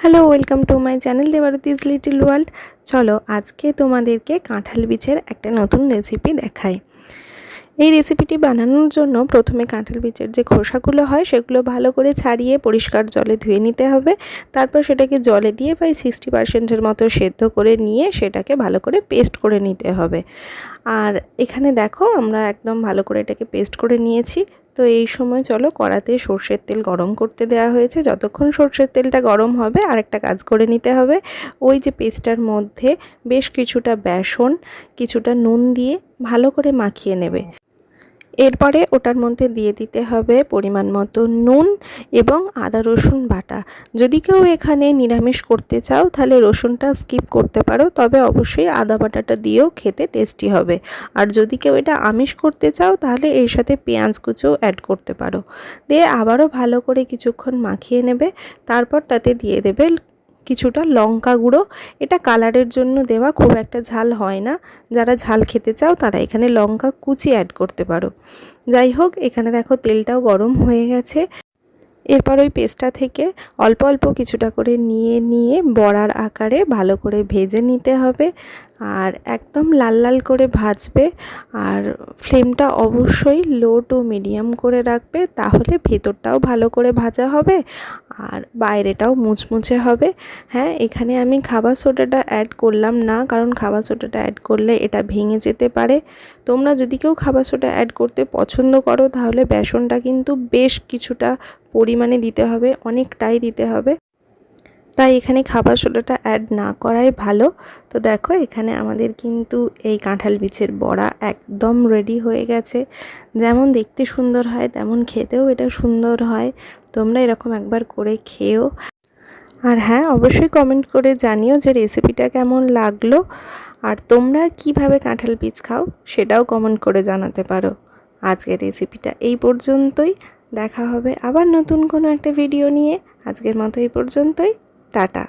Hello, welcome to my channel Debarati's little world. চলো আজকে তোমাদেরকে কাঁঠাল বীজের একটা নতুন রেসিপি দেখাই। এই রেসিপিটি বানানোর জন্য প্রথমে কাঁঠাল বীজের যে খোসাগুলো হয় সেগুলো ভালো করে ছাড়িয়ে পরিষ্কার জলে ধুয়ে নিতে হবে। তারপর সেটাকে জলে দিয়ে প্রায় 60% মতো সেদ্ধ করে নিয়ে সেটাকে ভালো করে পেস্ট করে নিতে হবে। আর এখানে দেখো আমরা একদম ভালো করে এটাকে পেস্ট করে নিয়েছি। তো এই সময় চলো কড়াতে সর্ষের তেল গরম করতে দেওয়া হয়েছে। যতক্ষণ সর্ষের তেলটা গরম হবে আরেকটা কাজ করে নিতে হবে। ওই যে পেস্টটার মধ্যে বেশ কিছুটা বেসন, কিছুটা নুন দিয়ে ভালো করে মাখিয়ে নেবে। এরপরে ওটার মধ্যে দিয়ে দিতে হবে পরিমাণ মতো নুন এবং আদা রসুন বাটা। যদি কেউ এখানে নিরামিষ করতে চাও তাহলে রসুনটা স্কিপ করতে পারো, তবে অবশ্যই আদা বাটাটা দিয়েও খেতে টেস্টি হবে। আর যদি কেউ এটা আমিষ করতে চাও তাহলে এর সাথে পেঁয়াজ কুচিও অ্যাড করতে পারো। দিয়ে আবারও ভালো করে কিছুক্ষণ মাখিয়ে নেবে। তারপর তাতে দিয়ে দেবে কিছুটা লঙ্কা গুঁড়ো। এটা কালারের জন্য দেওয়া, খুব একটা ঝাল হয় না। যারা ঝাল খেতে চাও তারা এখানে লঙ্কা কুচি অ্যাড করতে পারো। যাই হোক, এখানে দেখো তেলটাও গরম হয়ে গেছে। এরপর ওই পেস্টটা থেকে অল্প অল্প কিছুটা করে নিয়ে নিয়ে বড়ার আকারে ভালো করে ভেজে নিতে হবে। আর একদম লাল লাল করে ভাজবে। আর ফ্লেমটা অবশ্যই লো টু মিডিয়াম করে রাখবে, তাহলে ভেতরটাও ভালো করে ভাজা হবে আর বাইরেটাও মুচমুচে হবে। হ্যাঁ, এখানে আমি খাবার সোডাটা অ্যাড করলাম না, কারণ খাবার সোডাটা অ্যাড করলে এটা ভেঙে যেতে পারে। তোমরা যদি কেউ খাবার সোডা অ্যাড করতে পছন্দ করো তাহলে বেসনটা কিন্তু বেশ কিছুটা পরিমাণে দিতে হবে, অনেকটাই দিতে হবে। তাই এখানে খাবার সোডাটা অ্যাড না করাই ভালো। তো দেখো এখানে আমাদের কিন্তু এই কাঁঠাল বীজের বড়া একদম রেডি হয়ে গেছে। যেমন দেখতে সুন্দর হয় তেমন খেতেও এটা সুন্দর হয়। তোমরা এরকম একবার করে খেও। আর হ্যাঁ, অবশ্যই কমেন্ট করে জানিও যে রেসিপিটা কেমন লাগলো। আর তোমরা কিভাবে কাঁঠাল বীজ খাও সেটাও কমেন্ট করে জানাতে পারো। আজকের রেসিপিটা এই পর্যন্তই। দেখা হবে আবার নতুন কোনো একটা ভিডিও নিয়ে। আজকের মতো এই পর্যন্তই। টাটা।